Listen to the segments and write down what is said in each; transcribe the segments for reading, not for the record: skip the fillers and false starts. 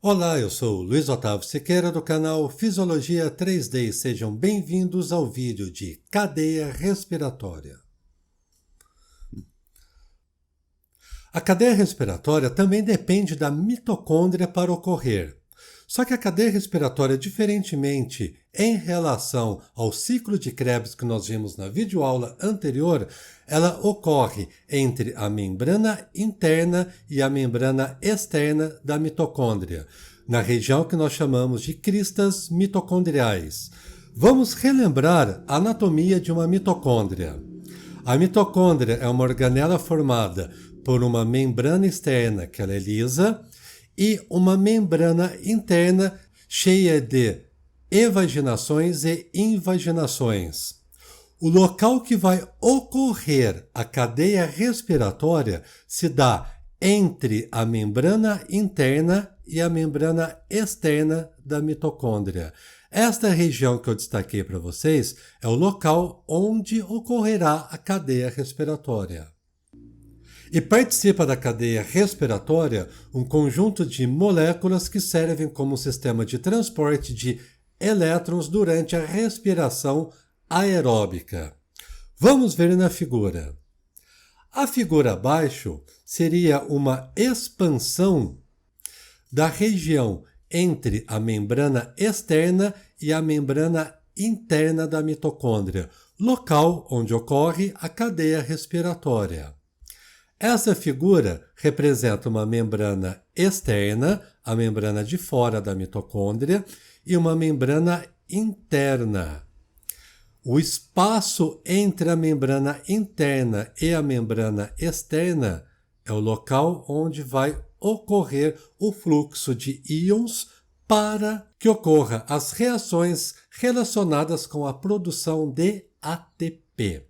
Olá, eu sou o Luiz Otávio Siqueira do canal Fisiologia 3D. Sejam bem-vindos ao vídeo de cadeia respiratória. A cadeia respiratória também depende da mitocôndria para ocorrer. Só que a cadeia respiratória, diferentemente em relação ao ciclo de Krebs que nós vimos na videoaula anterior, ela ocorre entre a membrana interna e a membrana externa da mitocôndria, na região que nós chamamos de cristas mitocondriais. Vamos relembrar a anatomia de uma mitocôndria. A mitocôndria é uma organela formada por uma membrana externa, que ela é lisa, e uma membrana interna cheia de evaginações e invaginações. O local que vai ocorrer a cadeia respiratória se dá entre a membrana interna e a membrana externa da mitocôndria. Esta região que eu destaquei para vocês é o local onde ocorrerá a cadeia respiratória. E participa da cadeia respiratória um conjunto de moléculas que servem como sistema de transporte de elétrons durante a respiração aeróbica. Vamos ver na figura. A figura abaixo seria uma expansão da região entre a membrana externa e a membrana interna da mitocôndria, local onde ocorre a cadeia respiratória. Essa figura representa uma membrana externa, a membrana de fora da mitocôndria, e uma membrana interna. O espaço entre a membrana interna e a membrana externa é o local onde vai ocorrer o fluxo de íons para que ocorra as reações relacionadas com a produção de ATP.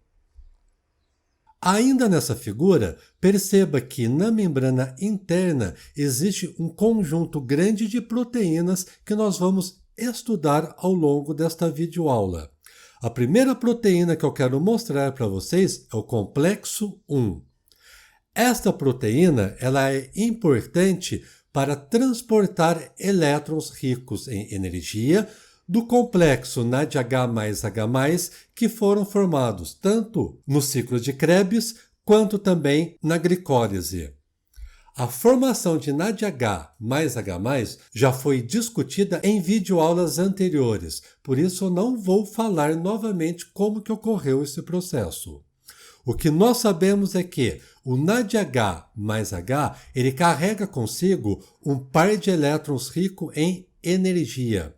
Ainda nessa figura, perceba que na membrana interna existe um conjunto grande de proteínas que nós vamos estudar ao longo desta videoaula. A primeira proteína que eu quero mostrar para vocês é o complexo 1. Esta proteína ela é importante para transportar elétrons ricos em energia do complexo NADH mais H+, que foram formados tanto no ciclo de Krebs quanto também na glicólise. A formação de NADH mais H+, já foi discutida em videoaulas anteriores, por isso eu não vou falar novamente como que ocorreu esse processo. O que nós sabemos é que o NADH mais H ele carrega consigo um par de elétrons rico em energia.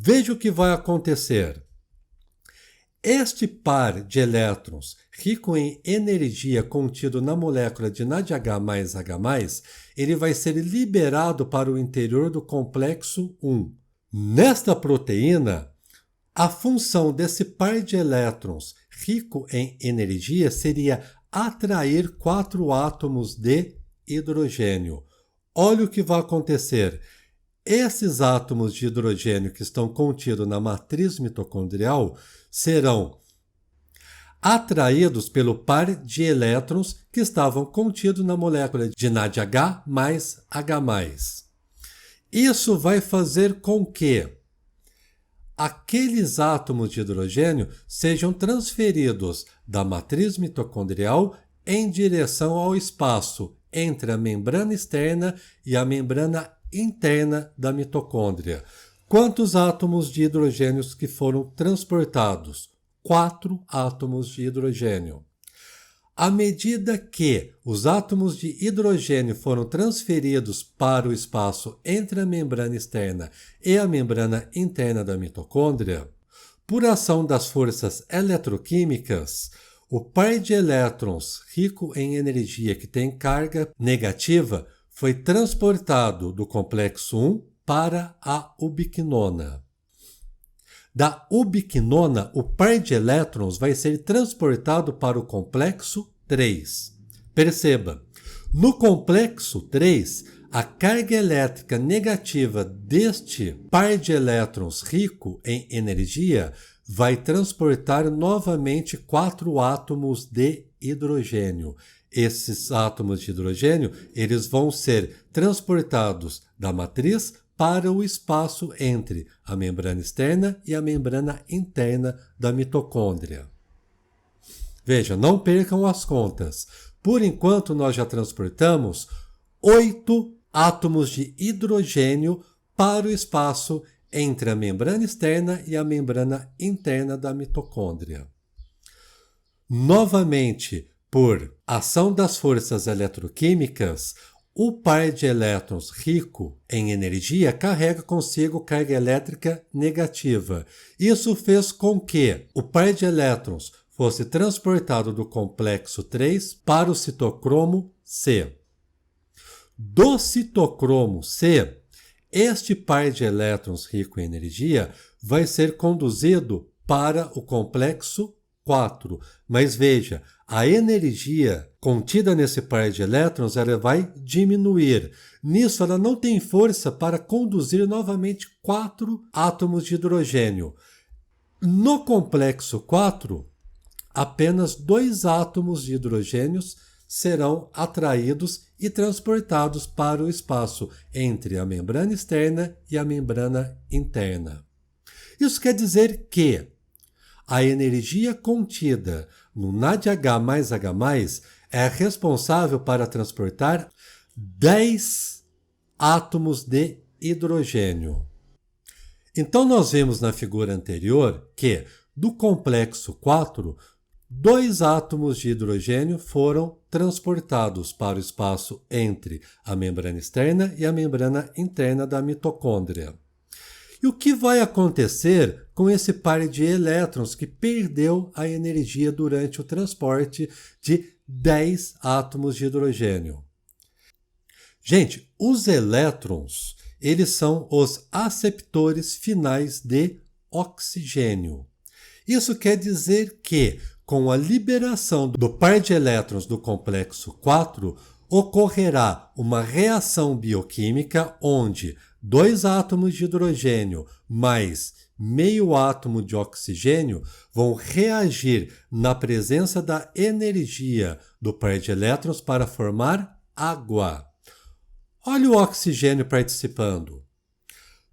Veja o que vai acontecer. Este par de elétrons rico em energia contido na molécula de NADH mais H+, ele vai ser liberado para o interior do complexo 1. Nesta proteína, a função desse par de elétrons rico em energia seria atrair 4 átomos de hidrogênio. Olha o que vai acontecer. Esses átomos de hidrogênio que estão contidos na matriz mitocondrial serão atraídos pelo par de elétrons que estavam contidos na molécula de NADH mais H+. Isso vai fazer com que aqueles átomos de hidrogênio sejam transferidos da matriz mitocondrial em direção ao espaço entre a membrana externa e a membrana interna da mitocôndria. Quantos átomos de hidrogênio que foram transportados? 4 átomos de hidrogênio. À medida que os átomos de hidrogênio foram transferidos para o espaço entre a membrana externa e a membrana interna da mitocôndria, por ação das forças eletroquímicas, o par de elétrons rico em energia que tem carga negativa foi transportado do complexo 1 para a ubiquinona. Da ubiquinona, o par de elétrons vai ser transportado para o complexo 3. Perceba, no complexo 3, a carga elétrica negativa deste par de elétrons rico em energia vai transportar novamente 4 átomos de hidrogênio. Esses átomos de hidrogênio, eles vão ser transportados da matriz para o espaço entre a membrana externa e a membrana interna da mitocôndria. Veja, não percam as contas. Por enquanto, nós já transportamos 8 átomos de hidrogênio para o espaço entre a membrana externa e a membrana interna da mitocôndria. Novamente, por ação das forças eletroquímicas, o par de elétrons rico em energia carrega consigo carga elétrica negativa. Isso fez com que o par de elétrons fosse transportado do complexo 3 para o citocromo C. Do citocromo C, este par de elétrons rico em energia vai ser conduzido para o complexo 4. Mas veja, a energia contida nesse par de elétrons ela vai diminuir. Nisso, ela não tem força para conduzir novamente 4 átomos de hidrogênio. No complexo 4, apenas 2 átomos de hidrogênio serão atraídos e transportados para o espaço entre a membrana externa e a membrana interna. Isso quer dizer que a energia contida no NADH mais H+, é responsável para transportar 10 átomos de hidrogênio. Então, nós vimos na figura anterior que, do complexo 4, 2 átomos de hidrogênio foram transportados para o espaço entre a membrana externa e a membrana interna da mitocôndria. E o que vai acontecer com esse par de elétrons que perdeu a energia durante o transporte de 10 átomos de hidrogênio? Gente, os elétrons, eles são os aceptores finais de oxigênio. Isso quer dizer que, com a liberação do par de elétrons do complexo 4, ocorrerá uma reação bioquímica onde 2 átomos de hidrogênio mais meio átomo de oxigênio vão reagir na presença da energia do par de elétrons para formar água. Olha o oxigênio participando.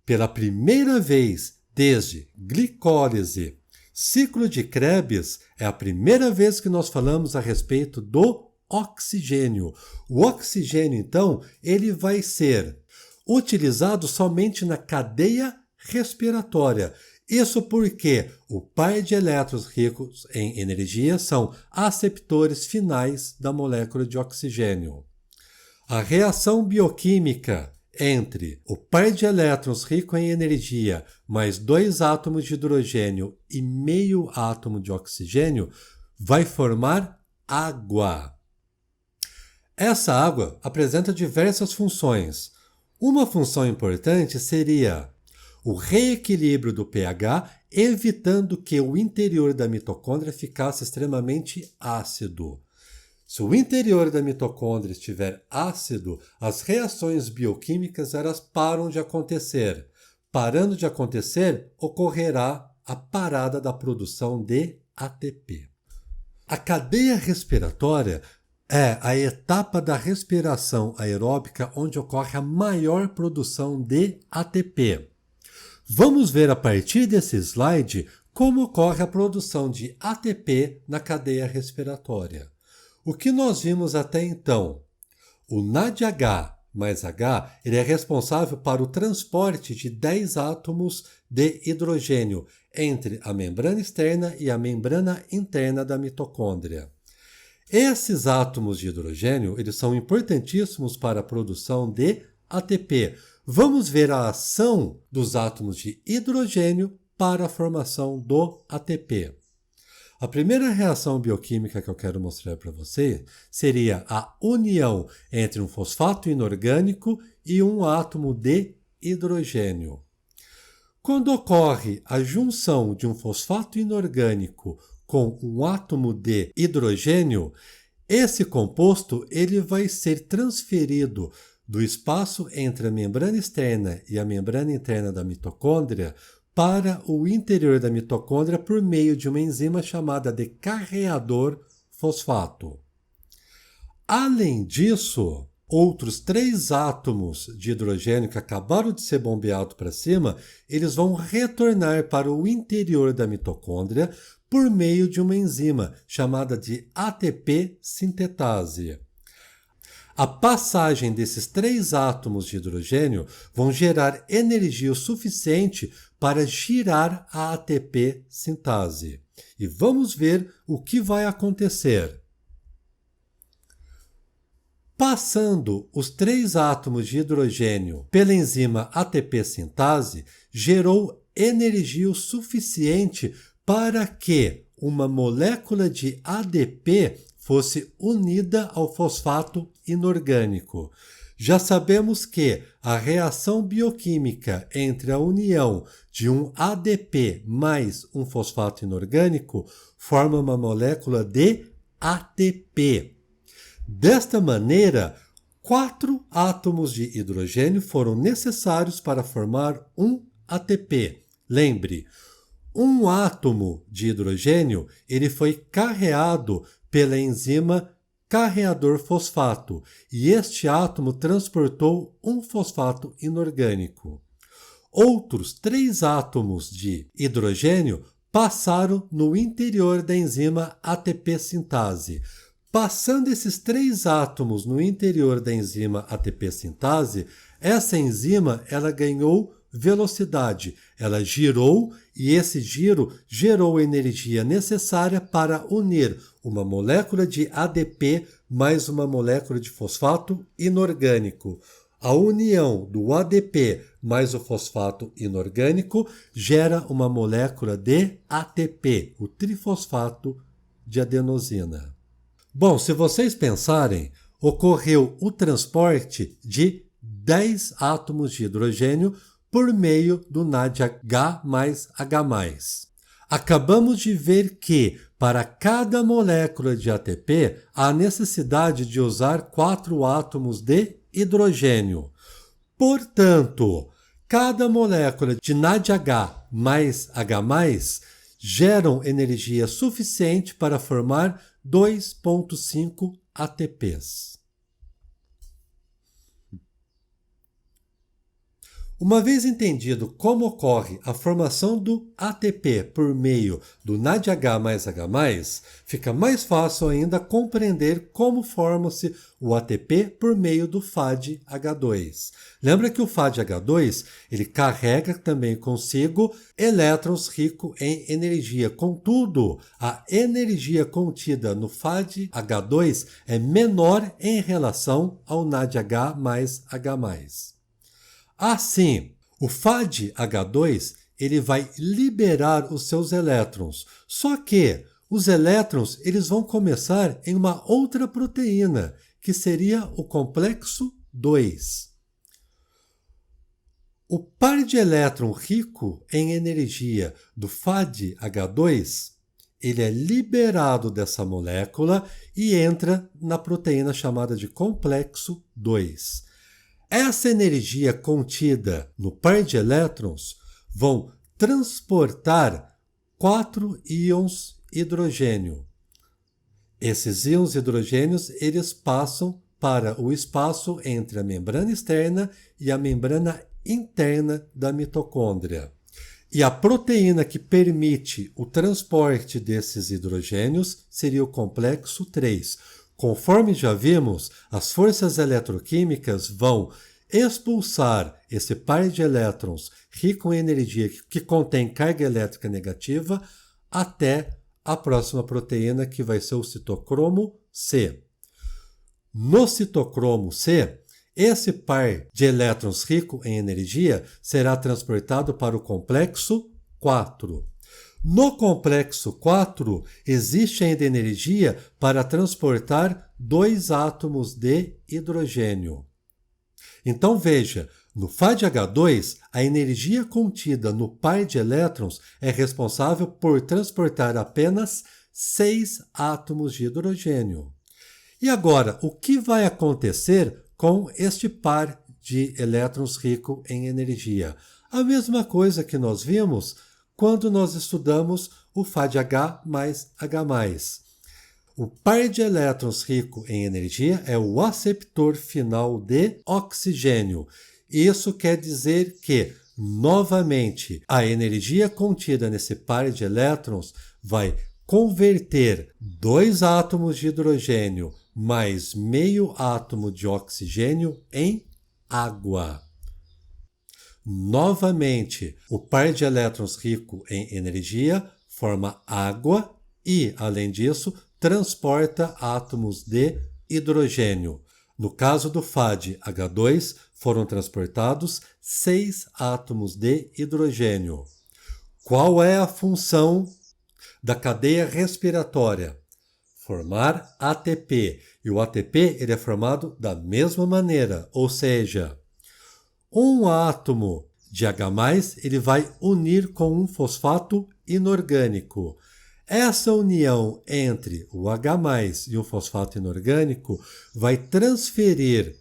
Pela primeira vez desde glicólise, ciclo de Krebs, é a primeira vez que nós falamos a respeito do oxigênio. O oxigênio, então, ele vai ser utilizado somente na cadeia respiratória. Isso porque o par de elétrons ricos em energia são aceptores finais da molécula de oxigênio. A reação bioquímica entre o par de elétrons rico em energia mais 2 átomos de hidrogênio e meio átomo de oxigênio vai formar água. Essa água apresenta diversas funções. Uma função importante seria o reequilíbrio do pH, evitando que o interior da mitocôndria ficasse extremamente ácido. Se o interior da mitocôndria estiver ácido, as reações bioquímicas elas param de acontecer. Parando de acontecer, ocorrerá a parada da produção de ATP. A cadeia respiratória é a etapa da respiração aeróbica onde ocorre a maior produção de ATP. Vamos ver a partir desse slide como ocorre a produção de ATP na cadeia respiratória. O que nós vimos até então? O NADH mais H ele é responsável para o transporte de 10 átomos de hidrogênio entre a membrana externa e a membrana interna da mitocôndria. Esses átomos de hidrogênio eles são importantíssimos para a produção de ATP. Vamos ver a ação dos átomos de hidrogênio para a formação do ATP. A primeira reação bioquímica que eu quero mostrar para você seria a união entre um fosfato inorgânico e um átomo de hidrogênio. Quando ocorre a junção de um fosfato inorgânico com um átomo de hidrogênio, esse composto ele vai ser transferido do espaço entre a membrana externa e a membrana interna da mitocôndria para o interior da mitocôndria por meio de uma enzima chamada de carreador fosfato. Além disso, outros 3 átomos de hidrogênio que acabaram de ser bombeados para cima, eles vão retornar para o interior da mitocôndria por meio de uma enzima chamada de ATP sintetase. A passagem desses 3 átomos de hidrogênio vão gerar energia o suficiente para girar a ATP sintase. E vamos ver o que vai acontecer. Passando os 3 átomos de hidrogênio pela enzima ATP sintase, gerou energia o suficiente para que uma molécula de ADP fosse unida ao fosfato inorgânico. Já sabemos que a reação bioquímica entre a união de um ADP mais um fosfato inorgânico forma uma molécula de ATP. Desta maneira, 4 átomos de hidrogênio foram necessários para formar um ATP. Lembre, um átomo de hidrogênio ele foi carreado pela enzima carreador fosfato e este átomo transportou um fosfato inorgânico. Outros 3 átomos de hidrogênio passaram no interior da enzima ATP sintase. Passando esses 3 átomos no interior da enzima ATP sintase, essa enzima ela ganhou velocidade, ela girou e esse giro gerou a energia necessária para unir uma molécula de ADP mais uma molécula de fosfato inorgânico. A união do ADP mais o fosfato inorgânico gera uma molécula de ATP, o trifosfato de adenosina. Bom, se vocês pensarem, ocorreu o transporte de 10 átomos de hidrogênio por meio do NADH mais H+. Acabamos de ver que, para cada molécula de ATP, há necessidade de usar 4 átomos de hidrogênio. Portanto, cada molécula de NADH mais H+, geram energia suficiente para formar 2,5 ATPs. Uma vez entendido como ocorre a formação do ATP por meio do NADH mais H+, fica mais fácil ainda compreender como forma-se o ATP por meio do FADH2. Lembra que o FADH2 ele carrega também consigo elétrons ricos em energia. Contudo, a energia contida no FADH2 é menor em relação ao NADH mais H+. Assim, o FADH2 ele vai liberar os seus elétrons. Só que os elétrons eles vão começar em uma outra proteína, que seria o complexo 2. O par de elétron rico em energia do FADH2 ele é liberado dessa molécula e entra na proteína chamada de complexo 2. Essa energia contida no par de elétrons vão transportar 4 íons hidrogênio. Esses íons hidrogênios eles passam para o espaço entre a membrana externa e a membrana interna da mitocôndria. E a proteína que permite o transporte desses hidrogênios seria o complexo 3. Conforme já vimos, as forças eletroquímicas vão expulsar esse par de elétrons rico em energia que contém carga elétrica negativa até a próxima proteína, que vai ser o citocromo C. No citocromo C, esse par de elétrons rico em energia será transportado para o complexo 4. No complexo 4, existe ainda energia para transportar 2 átomos de hidrogênio. Então veja, no FADH2, a energia contida no par de elétrons é responsável por transportar apenas 6 átomos de hidrogênio. E agora, o que vai acontecer com este par de elétrons rico em energia? A mesma coisa que nós vimos quando nós estudamos o FADH mais H+. O par de elétrons rico em energia é o aceptor final de oxigênio. Isso quer dizer que, novamente, a energia contida nesse par de elétrons vai converter 2 átomos de hidrogênio mais meio átomo de oxigênio em água. Novamente, o par de elétrons rico em energia forma água e, além disso, transporta átomos de hidrogênio. No caso do FAD-H2, foram transportados 6 átomos de hidrogênio. Qual é a função da cadeia respiratória? Formar ATP. E o ATP ele é formado da mesma maneira, ou seja, um átomo de H+, ele vai unir com um fosfato inorgânico. Essa união entre o H+ e o fosfato inorgânico vai transferir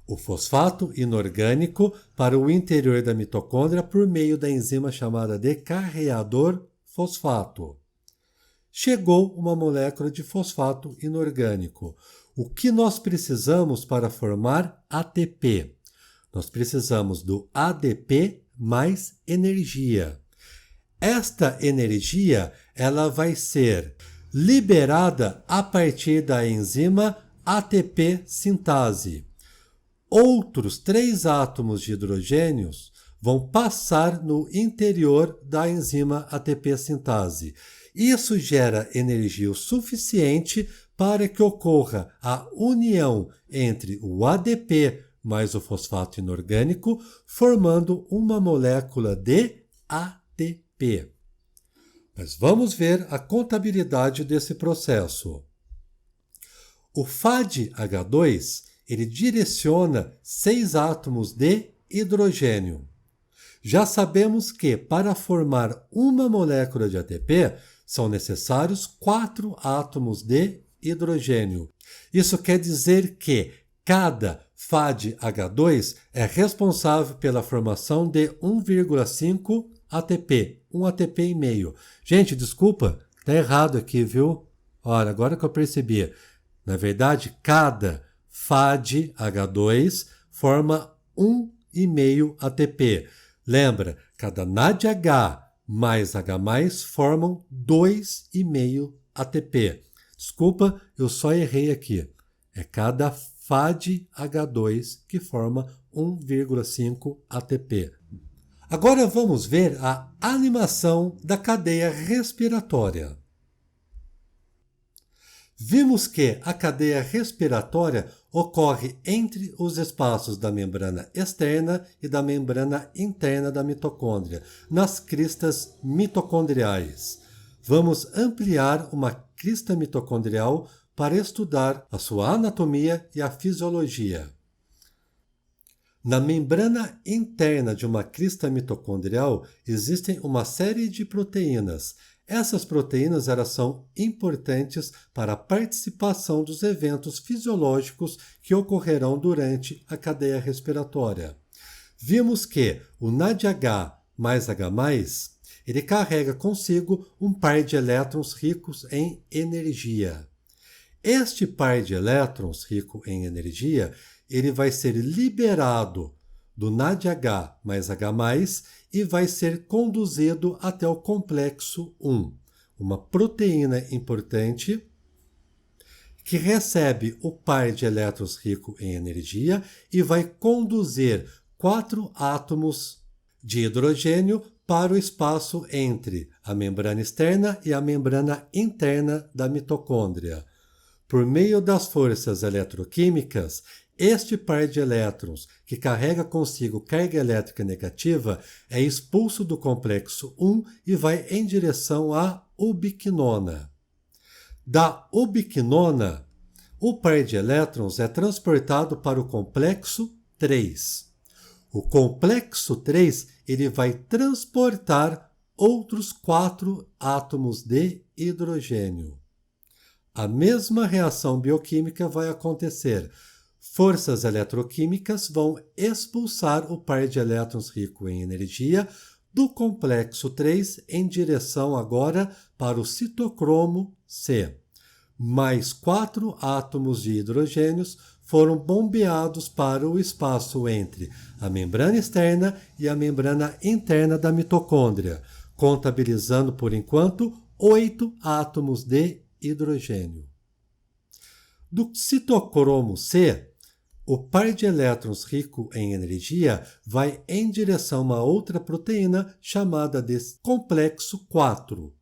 o fosfato inorgânico para o interior da mitocôndria por meio da enzima chamada de carreador fosfato. Chegou uma molécula de fosfato inorgânico. O que nós precisamos para formar ATP? Nós precisamos do ADP mais energia. Esta energia ela vai ser liberada a partir da enzima ATP sintase. Outros 3 átomos de hidrogênios vão passar no interior da enzima ATP sintase. Isso gera energia o suficiente para que ocorra a união entre o ADP mais o fosfato inorgânico, formando uma molécula de ATP. Mas vamos ver a contabilidade desse processo. O FAD-H2 ele direciona 6 átomos de hidrogênio. Já sabemos que para formar uma molécula de ATP são necessários 4 átomos de hidrogênio. Isso quer dizer que cada FAD-H2 é responsável pela formação de 1,5 ATP, 1 ATP e meio. Gente, desculpa, tá errado aqui, viu? Olha, agora que eu percebi. Na verdade, cada FAD-H2 forma 1,5 ATP. Lembra, cada NADH mais H+ formam 2,5 ATP. Desculpa, eu só errei aqui. É cada FAD-H2 que forma 1,5 ATP. Agora vamos ver a animação da cadeia respiratória. Vimos que a cadeia respiratória ocorre entre os espaços da membrana externa e da membrana interna da mitocôndria, nas cristas mitocondriais. Vamos ampliar uma crista mitocondrial para estudar a sua anatomia e a fisiologia. Na membrana interna de uma crista mitocondrial existem uma série de proteínas. Essas proteínas elas são importantes para a participação dos eventos fisiológicos que ocorrerão durante a cadeia respiratória. Vimos que o NADH mais H+, ele carrega consigo um par de elétrons ricos em energia. Este par de elétrons rico em energia, ele vai ser liberado do NADH mais H+, e vai ser conduzido até o complexo 1, uma proteína importante que recebe o par de elétrons rico em energia e vai conduzir 4 átomos de hidrogênio para o espaço entre a membrana externa e a membrana interna da mitocôndria. Por meio das forças eletroquímicas, este par de elétrons, que carrega consigo carga elétrica negativa, é expulso do complexo 1 e vai em direção à ubiquinona. Da ubiquinona, o par de elétrons é transportado para o complexo 3. O complexo 3 ele vai transportar outros 4 átomos de hidrogênio. A mesma reação bioquímica vai acontecer. Forças eletroquímicas vão expulsar o par de elétrons rico em energia do complexo 3 em direção agora para o citocromo C. mais 4 átomos de hidrogênios foram bombeados para o espaço entre a membrana externa e a membrana interna da mitocôndria, contabilizando por enquanto 8 átomos de hidrogênio. Do citocromo C, o par de elétrons rico em energia vai em direção a uma outra proteína chamada de complexo 4.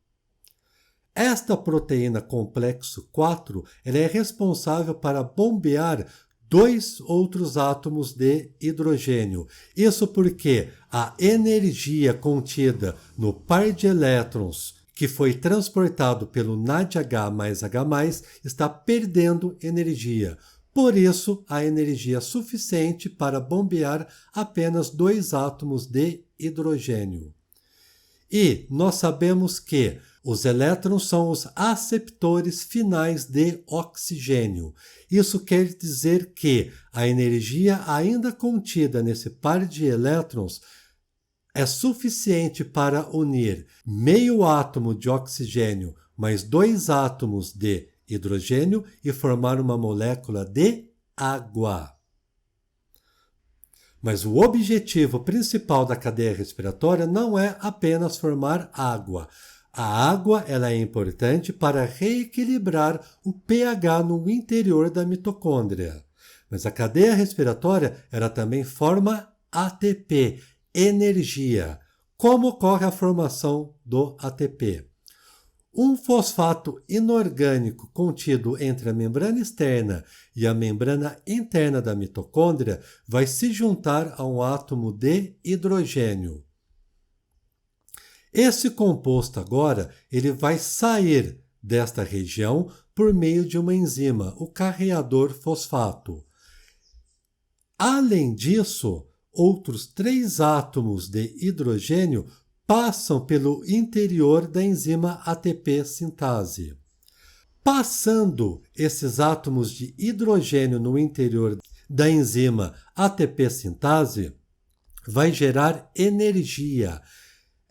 Esta proteína complexo 4 ela é responsável para bombear 2 outros átomos de hidrogênio. Isso porque a energia contida no par de elétrons que foi transportado pelo NADH mais H+, está perdendo energia. Por isso, a energia suficiente para bombear apenas 2 átomos de hidrogênio. E nós sabemos que os elétrons são os aceptores finais de oxigênio. Isso quer dizer que a energia ainda contida nesse par de elétrons é suficiente para unir meio átomo de oxigênio mais 2 átomos de hidrogênio e formar uma molécula de água. Mas o objetivo principal da cadeia respiratória não é apenas formar água. A água ela é importante para reequilibrar o pH no interior da mitocôndria. Mas a cadeia respiratória ela também forma ATP, energia. Como ocorre a formação do ATP? Um fosfato inorgânico contido entre a membrana externa e a membrana interna da mitocôndria vai se juntar a um átomo de hidrogênio. Esse composto agora ele vai sair desta região por meio de uma enzima, o carreador fosfato. Além disso, outros 3 átomos de hidrogênio passam pelo interior da enzima ATP sintase. Passando esses átomos de hidrogênio no interior da enzima ATP sintase, vai gerar energia.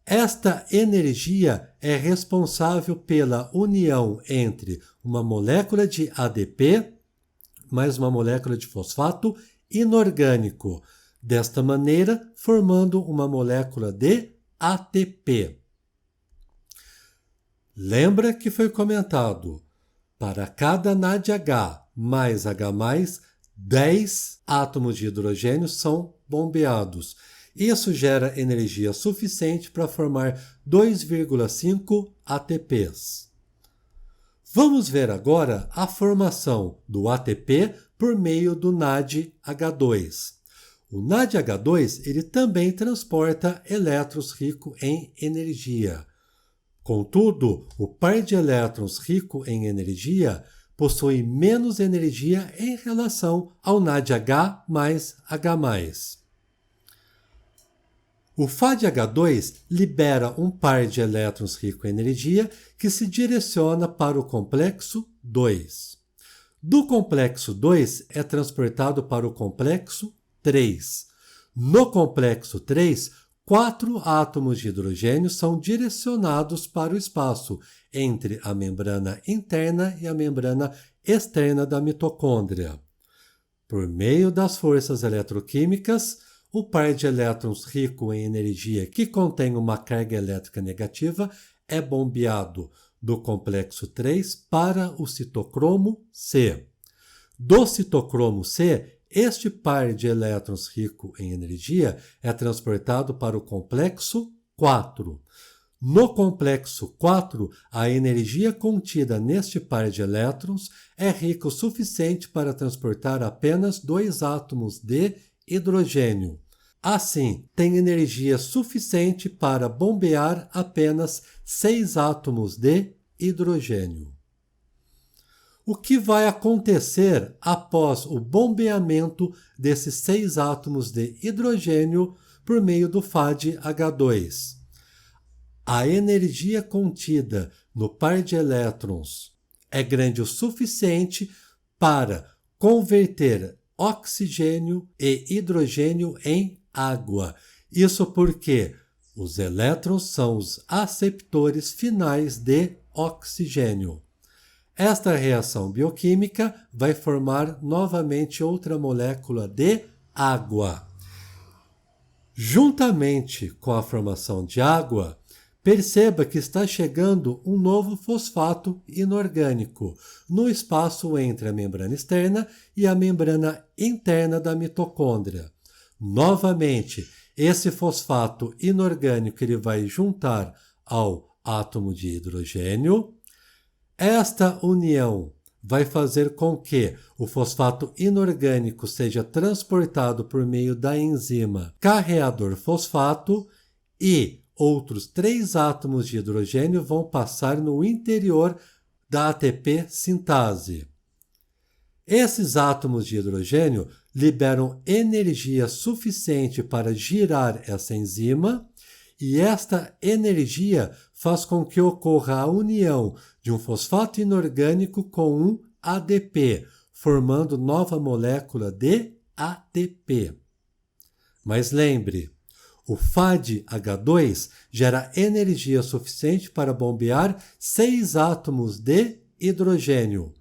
Esta energia é responsável pela união entre uma molécula de ADP mais uma molécula de fosfato inorgânico, desta maneira formando uma molécula de ATP. Lembra que foi comentado, para cada NADH mais H+, 10 átomos de hidrogênio são bombeados. Isso gera energia suficiente para formar 2,5 ATPs. Vamos ver agora a formação do ATP por meio do NADH2. O NADH2 ele também transporta elétrons ricos em energia. Contudo, o par de elétrons rico em energia possui menos energia em relação ao NADH mais H+. O FADH2 libera um par de elétrons rico em energia que se direciona para o complexo 2. Do complexo 2 é transportado para o complexo 3. No complexo 3, 4 átomos de hidrogênio são direcionados para o espaço entre a membrana interna e a membrana externa da mitocôndria. Por meio das forças eletroquímicas, o par de elétrons rico em energia que contém uma carga elétrica negativa é bombeado do complexo 3 para o citocromo C. Do citocromo C, este par de elétrons rico em energia é transportado para o complexo 4. No complexo 4, a energia contida neste par de elétrons é rica o suficiente para transportar apenas 2 átomos de hidrogênio. Assim, tem energia suficiente para bombear apenas 6 átomos de hidrogênio. O que vai acontecer após o bombeamento desses 6 átomos de hidrogênio por meio do FADH2? A energia contida no par de elétrons é grande o suficiente para converter oxigênio e hidrogênio em água. Isso porque os elétrons são os aceptores finais de oxigênio. Esta reação bioquímica vai formar novamente outra molécula de água. Juntamente com a formação de água, perceba que está chegando um novo fosfato inorgânico no espaço entre a membrana externa e a membrana interna da mitocôndria. Novamente, esse fosfato inorgânico ele vai juntar ao átomo de hidrogênio. Esta união vai fazer com que o fosfato inorgânico seja transportado por meio da enzima carreador fosfato e outros 3 átomos de hidrogênio vão passar no interior da ATP sintase. Esses átomos de hidrogênio liberam energia suficiente para girar essa enzima e esta energia faz com que ocorra a união de um fosfato inorgânico com um ADP, formando nova molécula de ATP. Mas lembre, o FADH2 gera energia suficiente para bombear 6 átomos de hidrogênio.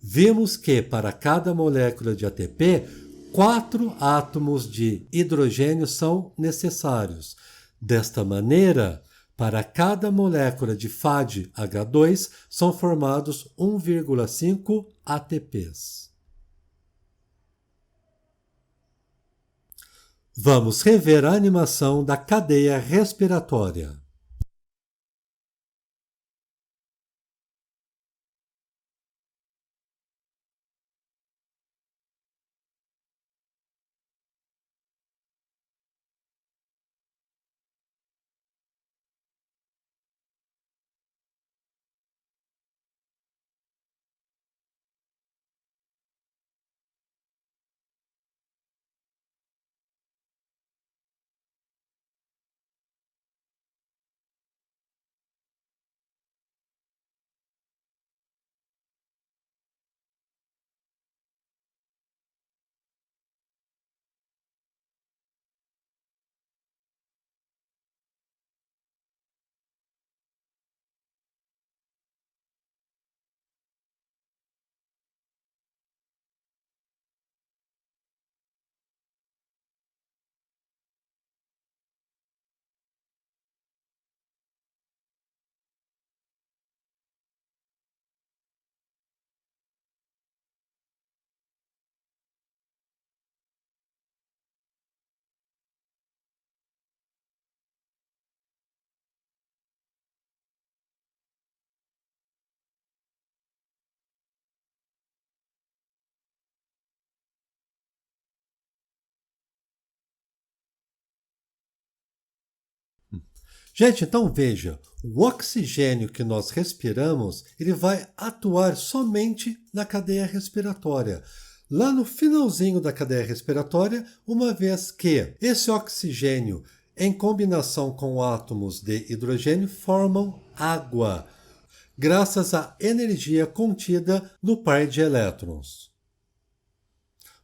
Vimos que para cada molécula de ATP, 4 átomos de hidrogênio são necessários. Desta maneira, para cada molécula de FADH2 são formados 1,5 ATPs. Vamos rever a animação da cadeia respiratória. Gente, então veja, o oxigênio que nós respiramos, ele vai atuar somente na cadeia respiratória. Lá no finalzinho da cadeia respiratória, uma vez que esse oxigênio, em combinação com átomos de hidrogênio, formam água, graças à energia contida no par de elétrons.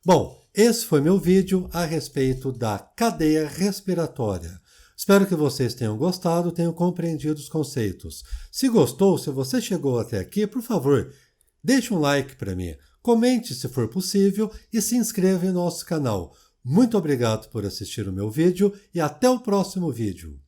Bom, esse foi meu vídeo a respeito da cadeia respiratória. Espero que vocês tenham gostado, tenham compreendido os conceitos. Se gostou, se você chegou até aqui, por favor, deixe um like para mim, comente se for possível e se inscreva em nosso canal. Muito obrigado por assistir o meu vídeo e até o próximo vídeo.